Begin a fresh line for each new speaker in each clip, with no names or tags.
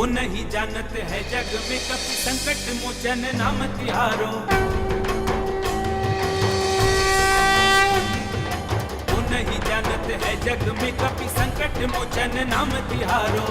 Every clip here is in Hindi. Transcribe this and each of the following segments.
वो नहीं जानत है जग में कभी संकट मोचन नाम तिहारो। वो नहीं जानत है जग में कभी संकट मोचन नाम तिहारो।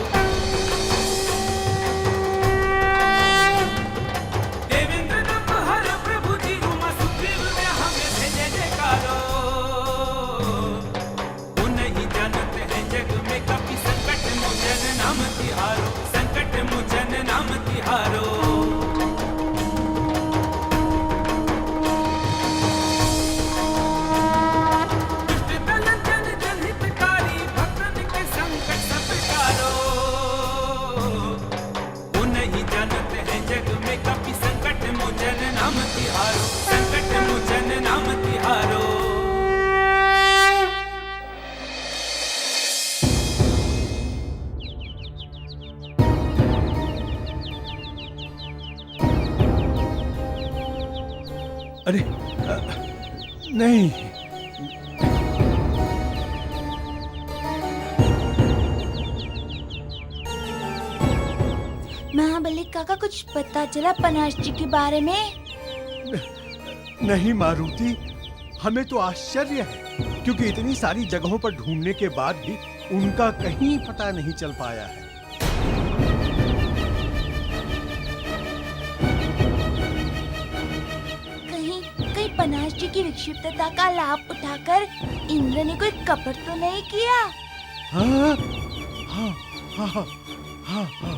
संकट मोचन नाम तिहारो। दुष्ट दलन जन जनहितकारी भक्तन के संकट सब टारो। वो नहीं जानत है जग में कभी संकट मोचन नाम तिहारो। संकट मोचन नाम तिहारो।
अरे नहीं,
महाबली काका कुछ पता चला पनाश जी के बारे में?
नहीं मारुति, हमें तो आश्चर्य है क्योंकि इतनी सारी जगहों पर ढूंढने के बाद भी उनका कहीं पता नहीं चल पाया है।
पनाश जी की विक्षिप्तता का लाभ उठाकर इंद्र ने कोई कपट तो नहीं किया?
हाँ, हाँ, हाँ, हाँ, हाँ, हाँ।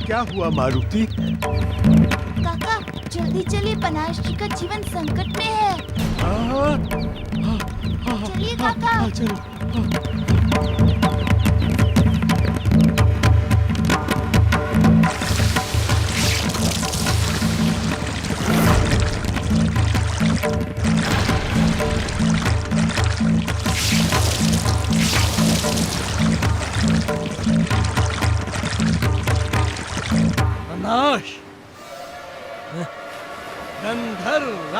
क्या हुआ मारुति?
काका जल्दी चलिए, पनाश जी का जीवन संकट में है। चलिए काका।
चलो।
गंधर्व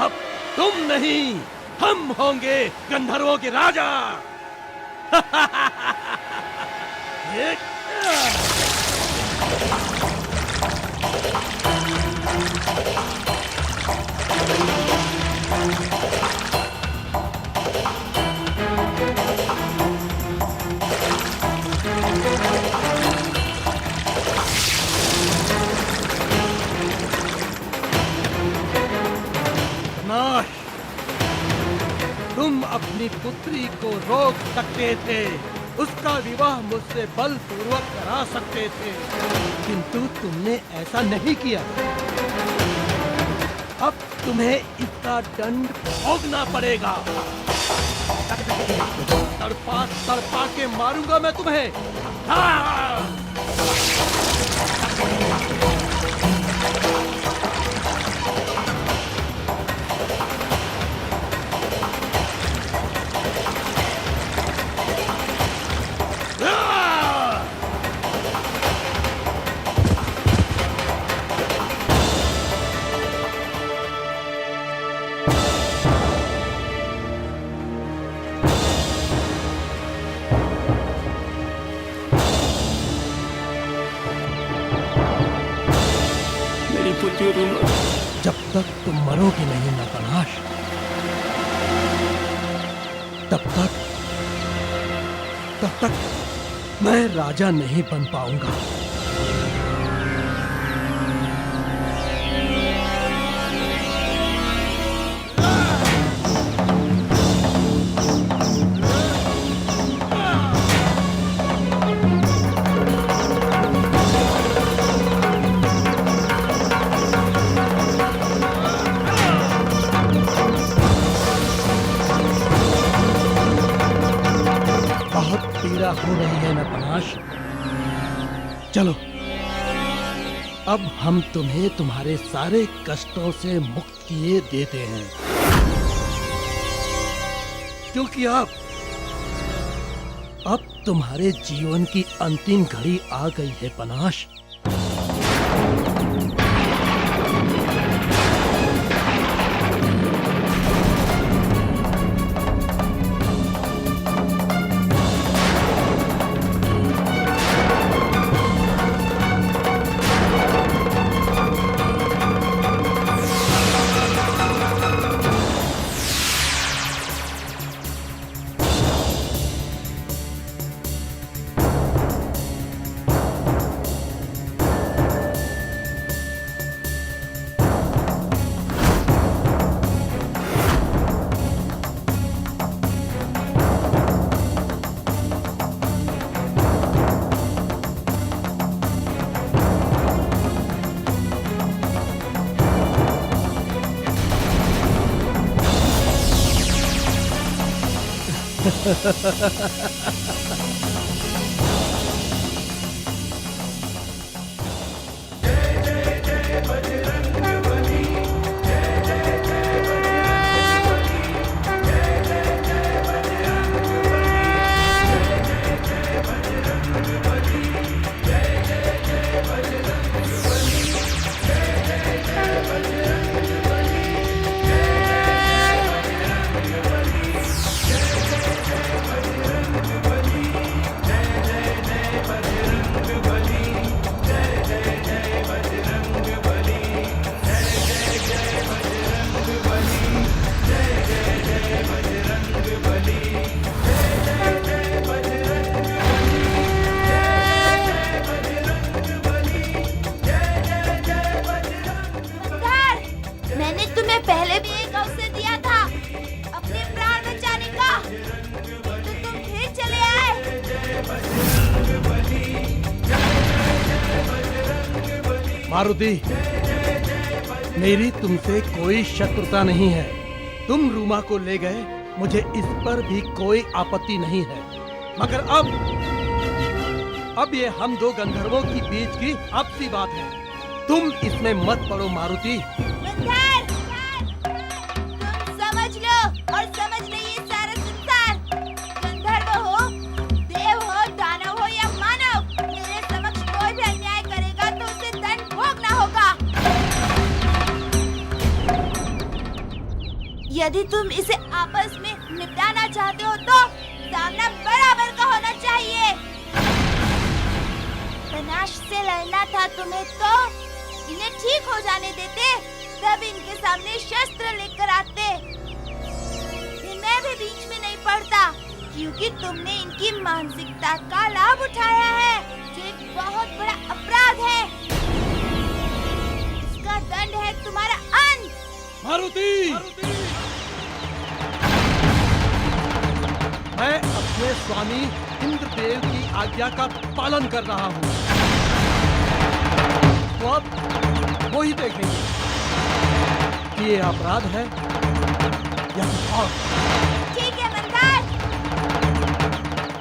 अब तुम नहीं, हम होंगे गंधर्वों के राजा। तुम अपनी पुत्री को रोक सकते थे, उसका विवाह मुझसे बलपूर्वक करा सकते थे, किंतु तुमने ऐसा नहीं किया। अब तुम्हें इसका दंड भोगना पड़ेगा। तड़पा तड़पा के मारूंगा मैं तुम्हें। जब तक तुम मरोगे नहीं ना पनाश, तब तक मैं राजा नहीं बन पाऊंगा। पीड़ा हो रही है ना पनाश? चलो, अब हम तुम्हें तुम्हारे सारे कष्टों से मुक्त किए देते हैं, क्योंकि अब तुम्हारे जीवन की अंतिम घड़ी आ गई है पनाश। मारुति, मेरी तुमसे कोई शत्रुता नहीं है। तुम रूमा को ले गए, मुझे इस पर भी कोई आपत्ति नहीं है, मगर अब ये हम दो गंधर्वों की बीच की आपसी बात है। तुम इसमें मत पड़ो मारुति।
तुम समझ लो और समझ ले ये सारा संसार, गंधर्व हो, देव हो, दानव हो या मानव, मेरे समक्ष कोई भी अन्याय करेगा तो उसे दंड भोगना होगा। यदि तुम इसे आपस में निपटाना चाहते हो तो सामना बराबर का होना चाहिए। पनाश से लड़ना था तुम्हें तो इन्हें ठीक हो जाने देते, तब इनके सामने शस्त्र लेकर आते। मैं भी बीच में नहीं पड़ता, क्योंकि तुमने इनकी मानसिकता का लाभ उठाया है, जो एक बहुत बड़ा अपराध है। इसका दंड है तुम्हारा अंत।
मारुति! मैं अपने स्वामी इंद्रदेव की आज्ञा का पालन कर रहा हूँ, तो अब वो ही देखेंगे कि ये अपराध है या कुछ और।
ठीक है मंदार,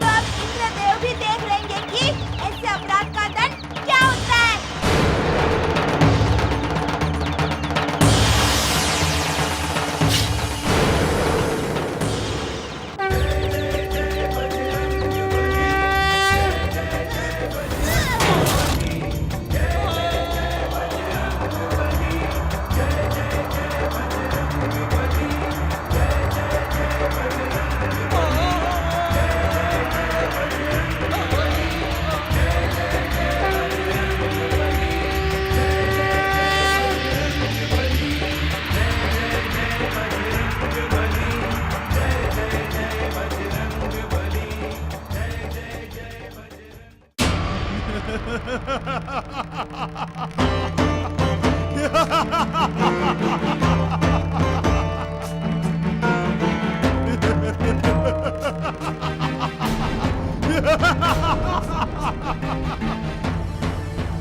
तो अब इंद्रदेव भी देख लेंगे कि ऐसे अपराध का दंड क्या होता है।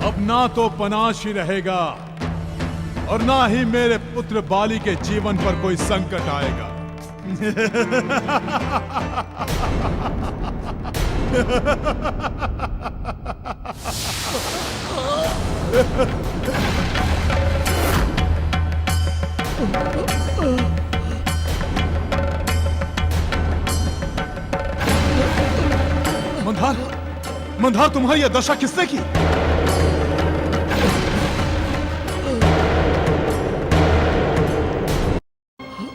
अब ना तो पनाश ही रहेगा और ना ही मेरे पुत्र बाली के जीवन पर कोई संकट आएगा। मंधार, मंधार तुम्हारी यह दशा किसने की?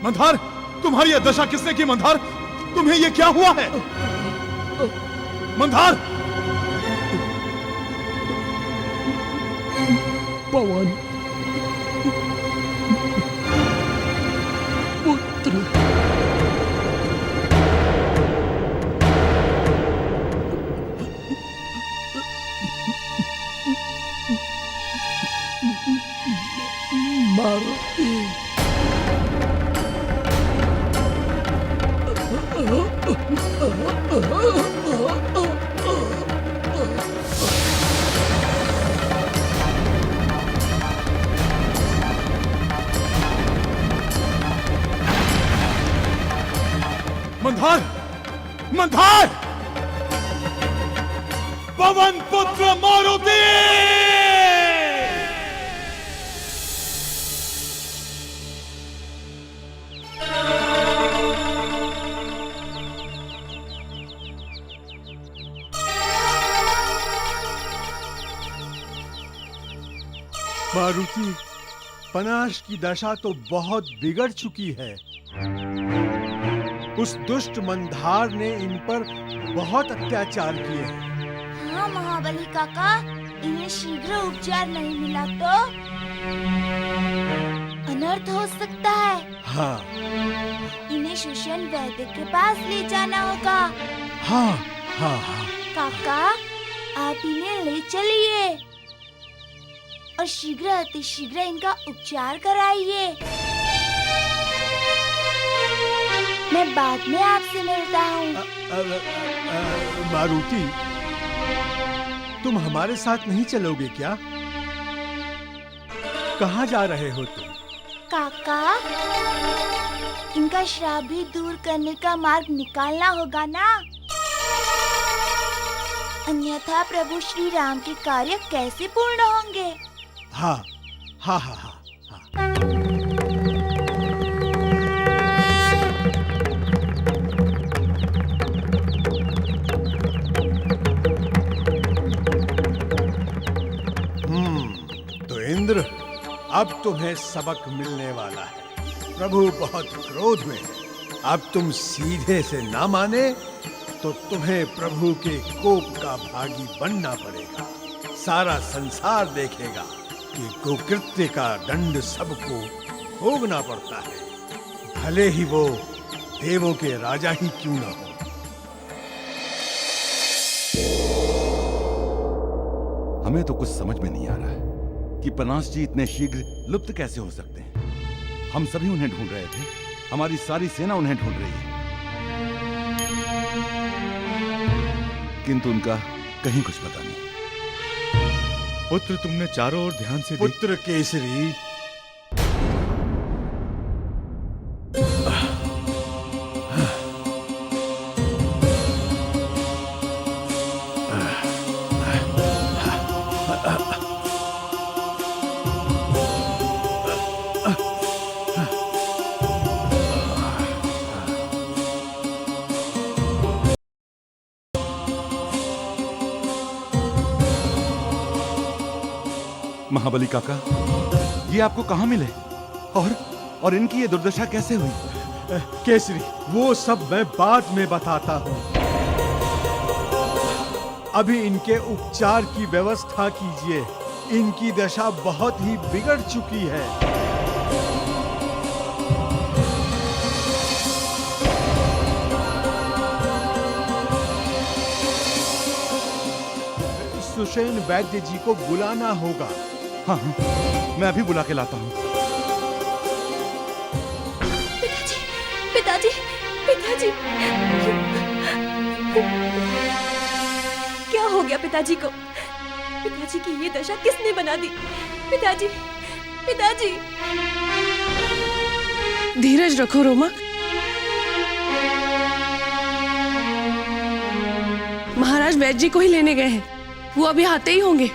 मंधार, तुम्हारी यह दशा किसने की? मंधार, तुम्हें यह क्या हुआ है? मंधार!
पवन पुत्र मारुति।
मंधार, मंधार! पवन पुत्र मारुति!
मारुति, पनाश की दशा तो बहुत बिगड़ चुकी है। उस दुष्ट मंधार ने इन पर बहुत अत्याचार किए हैं।
हाँ महाबली काका, इन्हें शीघ्र उपचार नहीं मिला तो अनर्थ हो सकता है।
हाँ
इन्हें सुषेण वैद्य के पास ले जाना होगा।
हाँ हाँ हाँ।
काका, आप इन्हें ले चलिए और शीघ्र अतिशीघ्र इनका उपचार कराइए। मैं बाद में आपसे मिलता हूँ।
मारुति, तुम हमारे साथ नहीं चलोगे क्या? कहाँ जा रहे हो तुम?
काका, इनका श्राप भी दूर करने का मार्ग निकालना होगा ना, अन्यथा प्रभु श्री राम के कार्य कैसे पूर्ण होंगे?
हाँ हाँ हाँ हाँ, हाँ। तो इंद्र, अब तुम्हें सबक मिलने वाला है। प्रभु बहुत क्रोध में है। अब तुम सीधे से ना माने तो तुम्हें प्रभु के कोप का भागी बनना पड़ेगा। सारा संसार देखेगा कि कुकृत्य का दंड सबको भोगना पड़ता है, भले ही वो देवों के राजा ही क्यों न हो।
हमें तो कुछ समझ में नहीं आ रहा है कि पनाश जी इतने शीघ्र लुप्त कैसे हो सकते हैं। हम सभी उन्हें ढूंढ रहे थे, हमारी सारी सेना उन्हें ढूंढ रही है, किंतु उनका कहीं कुछ पता नहीं।
पुत्र, तुमने चारों ओर ध्यान से
पुत्र केसरी,
महाबली काका, ये आपको कहाँ मिले और इनकी ये दुर्दशा कैसे हुई?
केसरी, वो सब मैं बाद में बताता हूँ। अभी इनके उपचार की व्यवस्था कीजिए। इनकी दशा बहुत ही बिगड़ चुकी है। सुषेण वैद्य जी को बुलाना होगा।
हाँ, मैं अभी बुला के लाता हूँ।
पिताजी, पिताजी, क्या हो गया पिताजी को? पिताजी की ये दशा किसने बना दी? पिताजी, पिताजी।
धीरज रखो रोमा। वैद्य जी को ही लेने गए हैं। वो अभी आते ही होंगे।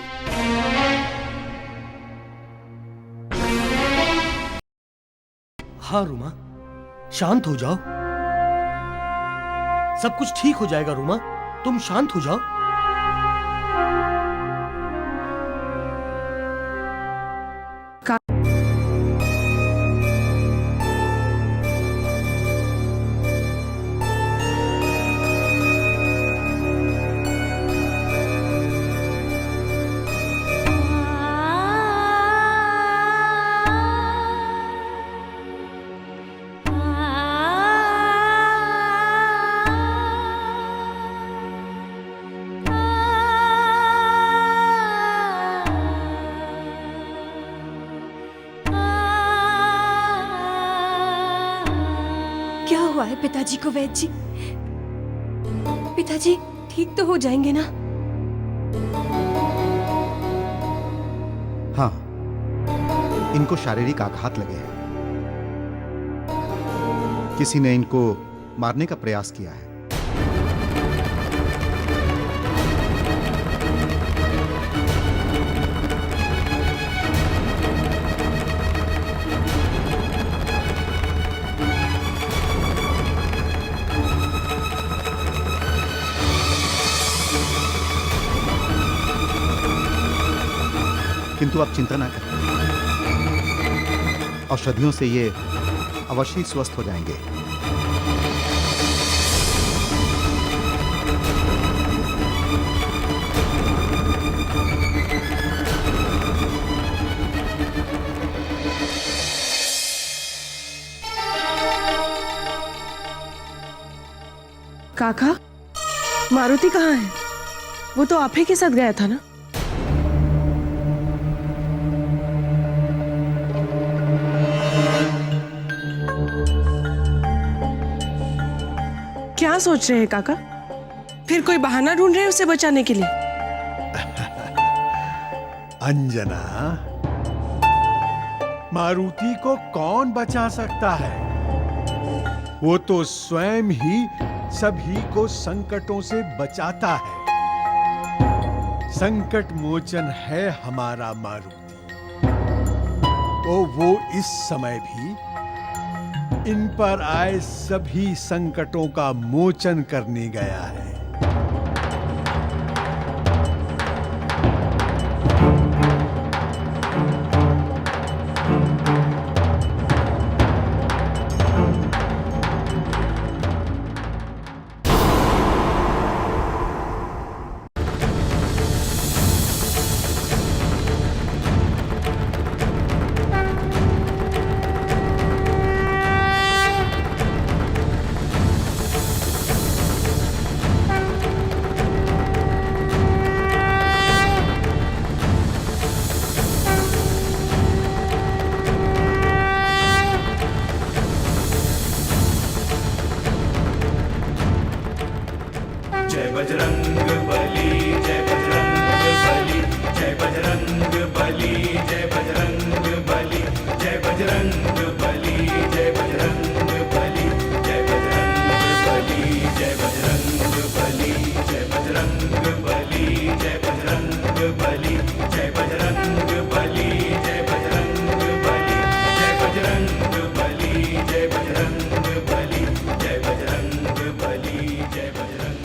हाँ रूमा, शांत हो जाओ। सब कुछ ठीक हो जाएगा रूमा, तुम शांत हो जाओ।
क्या हुआ है पिताजी को वैद्य जी? पिताजी ठीक तो हो जाएंगे ना?
हाँ, इनको शारीरिक आघात लगे हैं। किसी ने इनको मारने का प्रयास किया है। किंतु आप चिंता ना करें, औषधियों से ये अवश्य ही स्वस्थ हो जाएंगे।
काका, मारुति कहाँ है? वो तो आप ही के साथ गया था ना? क्या सोच रहे हैं काका? फिर कोई बहाना ढूंढ रहे हैं उसे बचाने के लिए?
अंजना, मारुति को कौन बचा सकता है? वो तो स्वयं ही सभी को संकटों से बचाता है। संकट मोचन है हमारा मारुति। तो वो इस समय भी इन पर आए सभी संकटों का मोचन करने गया है।
जय बजरंग बली, जय बजरंग बली, जय बजरंग बली, जय बजरंग बली, जय बजरंग बली, जय बजरंग बली, जय बजरंग बली, जय बजरंग बली, जय बजरंग बली, जय बजरंग बली, जय बजरंग बली, जय बजरंग बली, जय बजरंग बली, जय बजरंग बली, जय बजरंग बली, जय बजरंग।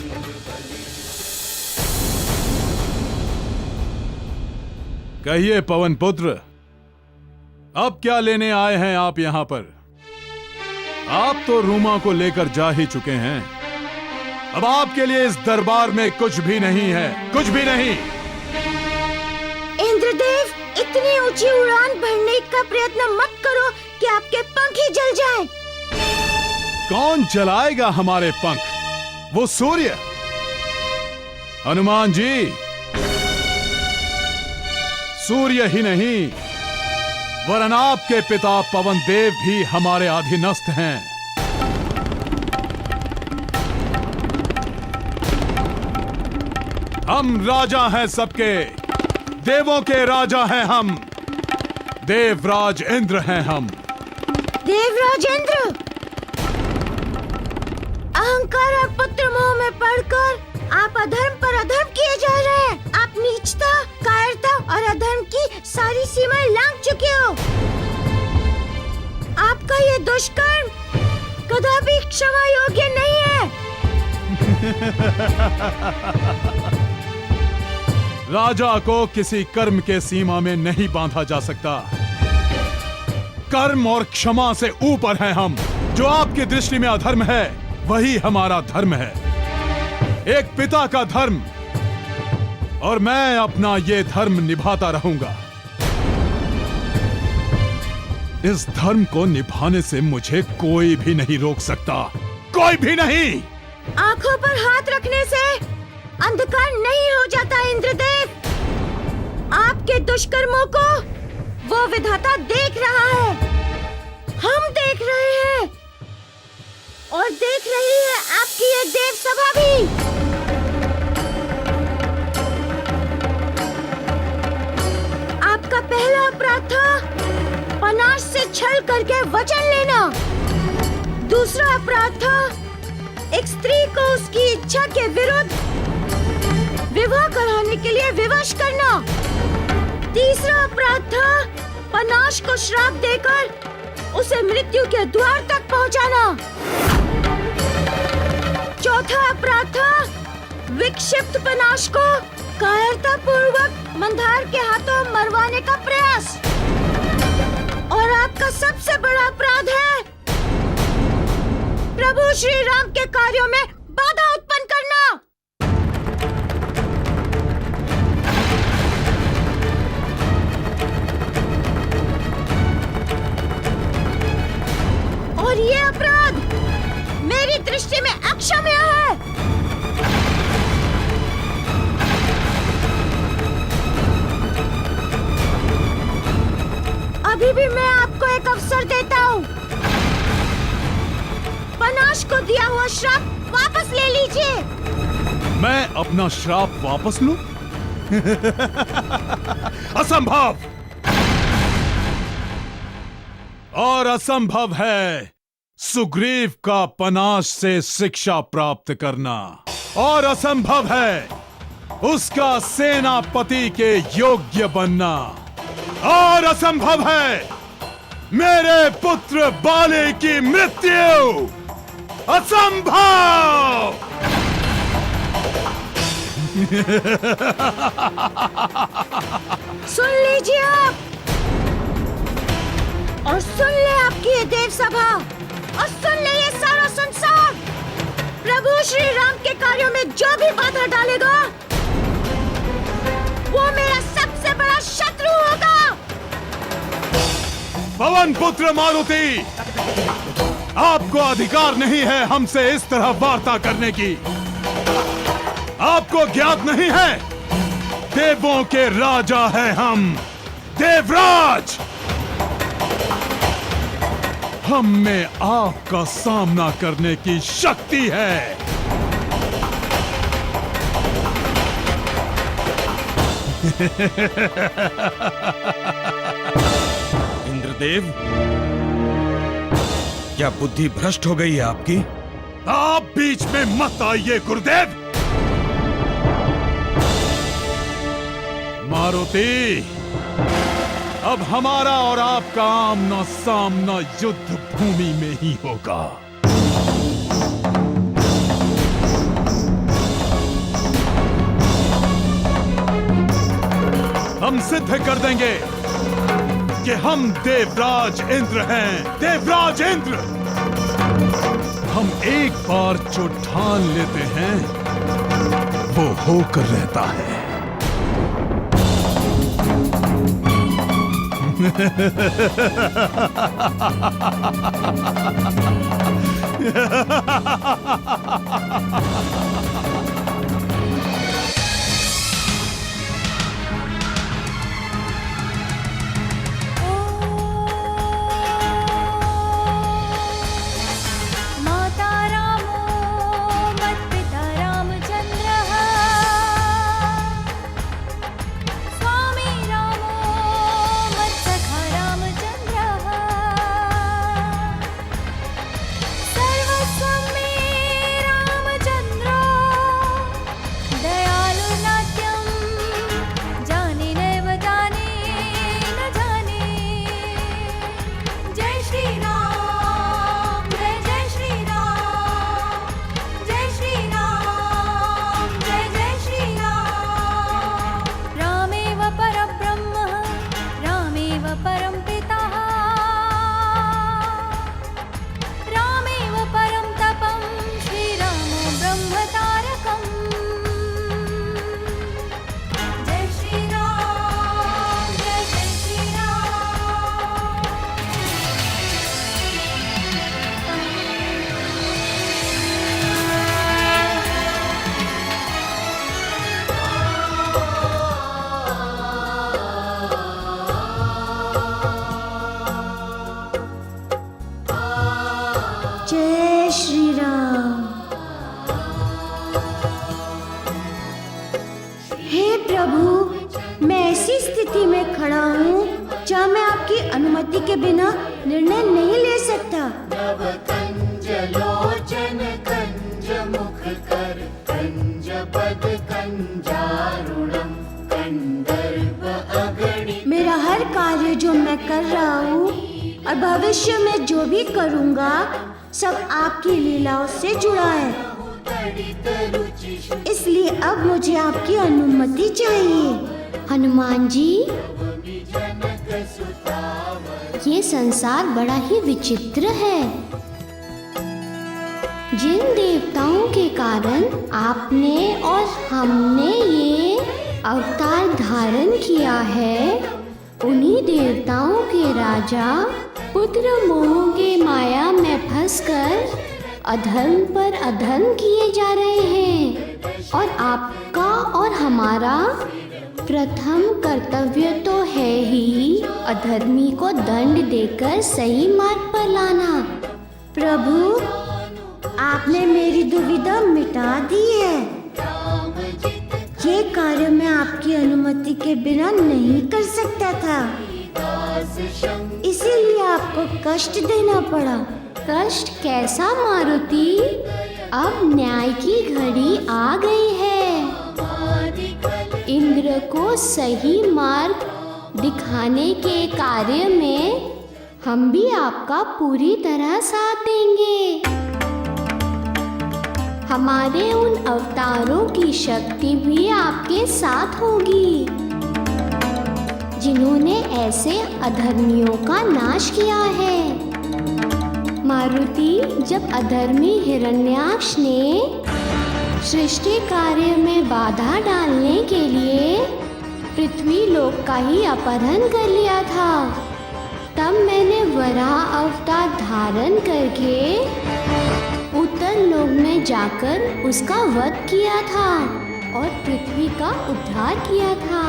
कहिए पवन पुत्र, अब क्या लेने आए हैं आप यहां पर? आप तो रूमा को लेकर जा ही चुके हैं। अब आपके लिए इस दरबार में कुछ भी नहीं है, कुछ भी नहीं।
इंद्रदेव, इतनी ऊंची उड़ान भरने का प्रयत्न मत करो कि आपके पंख ही जल जाएं।
कौन जलाएगा हमारे पंख? वो सूर्य। हनुमान जी, सूर्य ही नहीं वरन आपके पिता पवन देव भी हमारे अधीनस्थ हैं। हम राजा हैं सबके, देवों के राजा हैं हम, देवराज इंद्र हैं हम।
देवराज इंद्र, अहंकार और पुत्र मोह में पड़कर आप अधर्म पर अधर्म किए जा रहे हैं। आप नीचता, कायरता और अधर्म की सारी सीमाएं लांघ चुके हो। आपका ये दुष्कर्म कदापि क्षमा योग्य नहीं है।
राजा को किसी कर्म के सीमा में नहीं बांधा जा सकता। कर्म और क्षमा से ऊपर हैं हम। जो आपकी दृष्टि में अधर्म है वही हमारा धर्म है, एक पिता का धर्म, और मैं अपना ये धर्म निभाता रहूंगा। इस धर्म को निभाने से मुझे कोई भी नहीं रोक सकता, कोई भी नहीं।
आंखों पर हाथ रखने से अंधकार नहीं हो जाता इंद्रदेव। आपके दुष्कर्मों को वो विधाता देख रहा है, हम देख रहे हैं, और देख रही है आपकी ये देव सभा भी। आपका पहला अपराध था पनाश से छल करके वचन लेना। दूसरा अपराध था एक स्त्री को उसकी इच्छा के विरुद्ध विवाह कराने के लिए विवश करना। तीसरा अपराध था पनाश को श्राप देकर उसे मृत्यु के द्वार तक पहुंचाना। चौथा अपराध था विक्षिप्त पनाश को कायरता पूर्वक मंदार के हाथों मरवाने का प्रयास। और आपका सबसे बड़ा अपराध है प्रभु श्री राम के कार्यों में बाधा उत्पन्न करना। और ये अपराध मेरी दृष्टि में अक्षम्य है। अभी भी मैं आपको एक अवसर देता हूँ। पनाश को दिया हुआ श्राप वापस ले लीजिए।
मैं अपना श्राप वापस लूं? असंभव! और असंभव है सुग्रीव का पनाश से शिक्षा प्राप्त करना, और असंभव है उसका सेनापति के योग्य बनना, और असंभव है मेरे पुत्र बाले की मृत्यु। असंभव!
सुन लीजिए आप, और सुन ले आपकी ये देव सभा, और सुन ले ये सारा संसार। प्रभु श्री राम के कार्यों में जो भी बाधा डालेगा वो मेरा सबसे बड़ा शत्रु होगा।
पवन पुत्र मारुति, आपको अधिकार नहीं है हमसे इस तरह वार्ता करने की। आपको ज्ञात नहीं है देवों के राजा हैं हम, देवराज। हम में आपका सामना करने की शक्ति है।
इंद्रदेव, क्या बुद्धि भ्रष्ट हो गई है आपकी?
आप बीच में मत आइए गुरुदेव। मारुति, अब हमारा और आपका आमना सामना युद्ध भूमि में ही होगा। हम सिद्ध कर देंगे कि हम देवराज इंद्र हैं, देवराज इंद्र। हम एक बार जो ठान लेते हैं वो होकर रहता है।
सर्वस्वं मे रामचन्द्रो
ऐसी स्थिति में खड़ा हूँ जहाँ मैं आपकी अनुमति के बिना निर्णय नहीं ले सकता। मेरा हर कार्य जो मैं कर रहा हूँ और भविष्य में जो भी करूँगा सब आपकी लीलाओं से जुड़ा है। इसलिए अब मुझे आपकी अनुमति चाहिए। हनुमान जी, ये संसार बड़ा ही विचित्र है। जिन देवताओं के कारण आपने और हमने ये अवतार धारण किया है, उन्हीं देवताओं के राजा पुत्र मोह के माया में फंसकर अधर्म पर अधर्म किए जा रहे हैं। और आपका और हमारा प्रथम कर्तव्य तो है ही अधर्मी को दंड देकर सही मार्ग पर लाना। प्रभु, आपने मेरी दुविधा मिटा दी है। ये कार्य मैं आपकी अनुमति के बिना नहीं कर सकता था, इसीलिए आपको कष्ट देना पड़ा। कष्ट कैसा मारुति? अब न्याय की घड़ी आ गई है। इंद्र को सही मार्ग दिखाने के कार्य में हम भी आपका पूरी तरह साथ देंगे। हमारे उन अवतारों की शक्ति भी आपके साथ होगी जिन्होंने ऐसे अधर्मियों का नाश किया है। मारुति, जब अधर्मी हिरण्याक्ष ने सृष्टि कार्य में बाधा डालने के लिए पृथ्वी लोक का ही अपहरण कर लिया था, तब मैंने वराह अवतार धारण करके उत्तर लोक में जाकर उसका वध किया था और पृथ्वी का उद्धार किया था।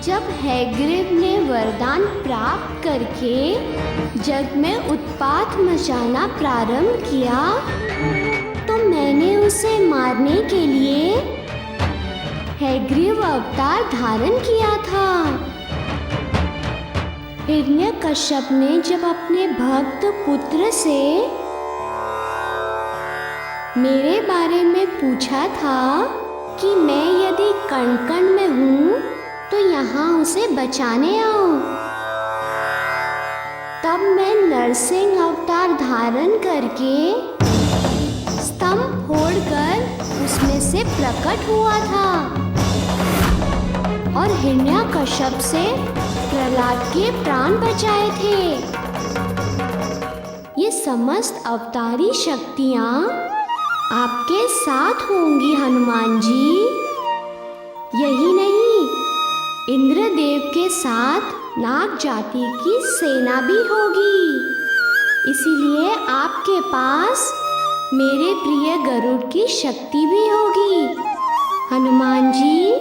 जब हैग्रीव ने वरदान प्राप्त करके जग में उत्पात मचाना प्रारंभ किया, तो मैंने उसे मारने के लिए हैग्रीव अवतार धारण किया था। हिरण्यकश्यप ने जब अपने भक्त पुत्र से मेरे बारे में पूछा था कि मैं यदि कण कण में हूँ तो यहाँ उसे बचाने आओ, तब मैं नरसिंह अवतार धारण करके स्तंभ फोड़कर उसमें से प्रकट हुआ था और हिरण्यकश्यप से प्रहलाद के प्राण बचाए थे। ये समस्त अवतारी शक्तियाँ आपके साथ होंगी हनुमान जी। यही नहीं, इंद्रदेव के साथ नाग जाति की सेना भी होगी। इसीलिए आपके पास मेरे प्रिय गरुड़ की शक्ति भी होगी। हनुमान जी,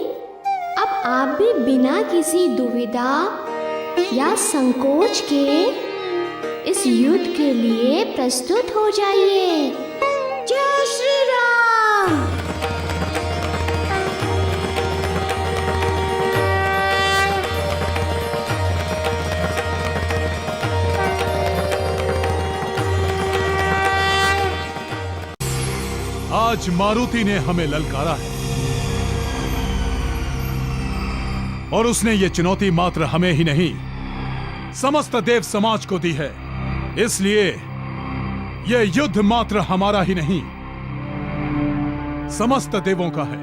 अब आप भी बिना किसी दुविधा या संकोच के इस युद्ध के लिए प्रस्तुत हो जाइए। जय श्री राम।
आज मारुति ने हमें ललकारा है और उसने ये चुनौती मात्र हमें ही नहीं समस्त देव समाज को दी है। इसलिए यह युद्ध मात्र हमारा ही नहीं समस्त देवों का है।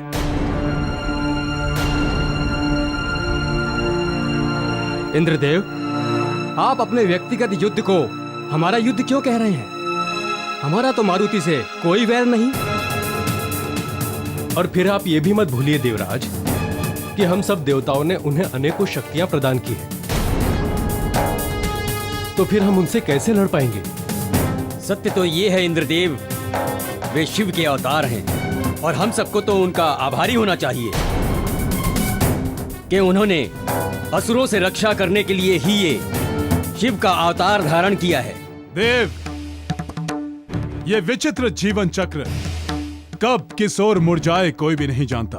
इंद्रदेव, आप अपने व्यक्तिगत युद्ध को हमारा युद्ध क्यों कह रहे हैं? हमारा तो मारुति से कोई वैर नहीं।
और फिर आप ये भी मत भूलिए देवराज कि हम सब देवताओं ने उन्हें अनेकों शक्तियां प्रदान की हैं। तो फिर हम उनसे कैसे लड़ पाएंगे?
सत्य तो ये है इंद्रदेव, वे शिव के अवतार हैं और हम सबको तो उनका आभारी होना चाहिए कि उन्होंने असुरों से रक्षा करने के लिए ही ये शिव का अवतार धारण किया है।
देव, ये विचित्र जीवन चक्र कब किस ओर मुड़ जाए कोई भी नहीं जानता।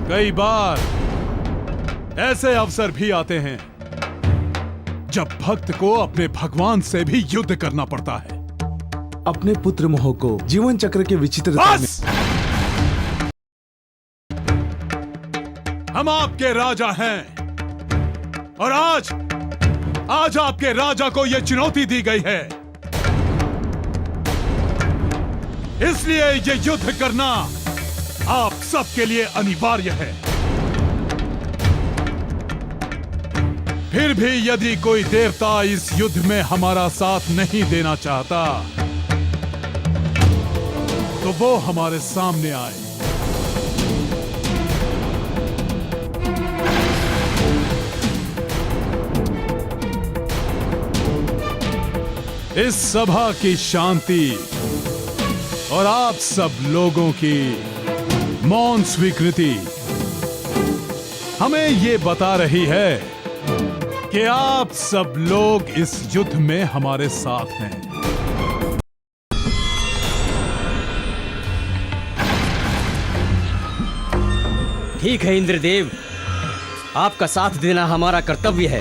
कई बार ऐसे अवसर भी आते हैं जब भक्त को अपने भगवान से भी युद्ध करना पड़ता है।
अपने पुत्र मोह को जीवन चक्र के विचित्र
बस! हम आपके राजा हैं और आज आपके राजा को यह चुनौती दी गई है, इसलिए ये युद्ध करना आप सबके लिए अनिवार्य है। फिर भी यदि कोई देवता इस युद्ध में हमारा साथ नहीं देना चाहता तो वो हमारे सामने आए। इस सभा की शांति और आप सब लोगों की मौन स्वीकृति हमें ये बता रही है कि आप सब लोग इस युद्ध में हमारे साथ हैं।
ठीक है इंद्रदेव, आपका साथ देना हमारा कर्तव्य है,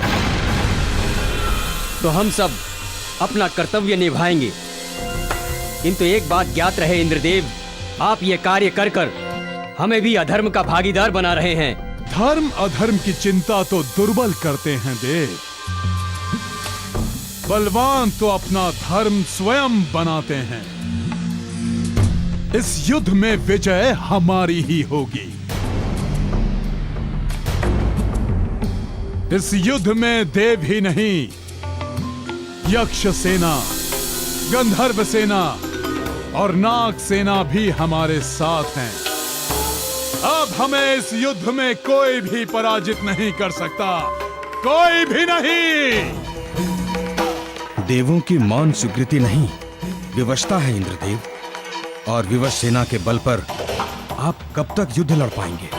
तो हम सब अपना कर्तव्य निभाएंगे। किंतु एक बात ज्ञात रहे इंद्रदेव, आप ये कार्य कर कर हमें भी अधर्म का भागीदार बना रहे हैं।
धर्म अधर्म की चिंता तो दुर्बल करते हैं देव, बलवान तो अपना धर्म स्वयं बनाते हैं। इस युद्ध में विजय हमारी ही होगी। इस युद्ध में देव ही नहीं, यक्ष सेना, गंधर्व सेना और नाग सेना भी हमारे साथ हैं। अब हमें इस युद्ध में कोई भी पराजित नहीं कर सकता, कोई भी नहीं।
देवों की मौन स्वीकृति नहीं, विवशता है इंद्रदेव, और विवश सेना के बल पर आप कब तक युद्ध लड़ पाएंगे?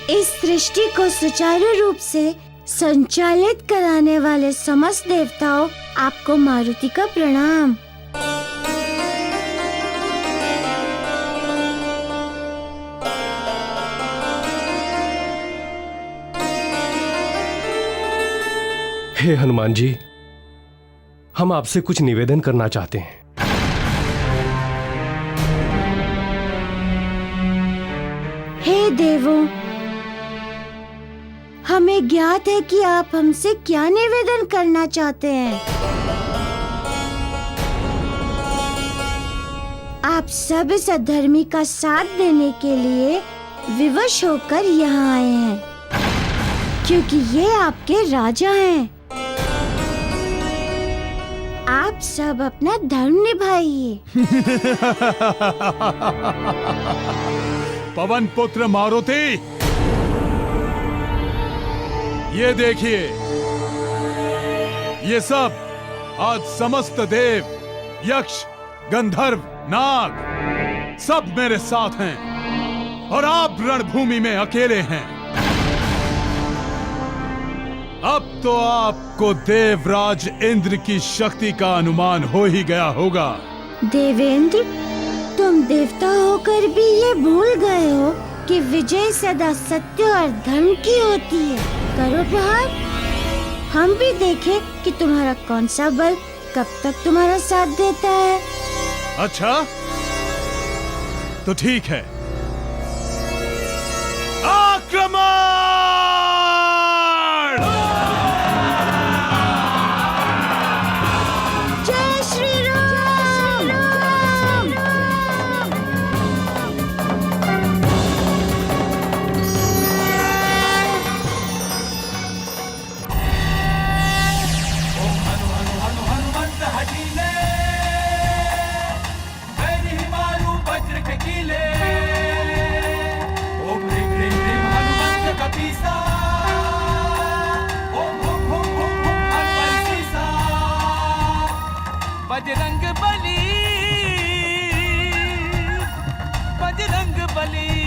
इस सृष्टि को सुचारू रूप से संचालित कराने वाले समस्त देवताओं, आपको मारुति का प्रणाम।
हे हनुमान जी, हम आपसे कुछ निवेदन करना चाहते हैं।
हे देवों, हमें ज्ञात है कि आप हमसे क्या निवेदन करना चाहते हैं। आप सब इस अधर्मी का साथ देने के लिए विवश होकर यहाँ आए हैं, क्योंकि ये आपके राजा हैं। आप सब अपना धर्म निभाइए।
पवन पुत्र मारुति, ये देखिए, ये सब आज समस्त देव, यक्ष, गंधर्व, नाग सब मेरे साथ हैं और आप रणभूमि में अकेले हैं। अब तो आपको देवराज इंद्र की शक्ति का अनुमान हो ही गया होगा।
देवेंद्र, तुम देवता होकर भी ये भूल गए हो कि विजय सदा सत्य और धर्म की होती है। करो प्रहार, हम भी देखें कि तुम्हारा कौन सा बल कब तक तुम्हारा साथ देता है।
अच्छा, तो ठीक है।
बली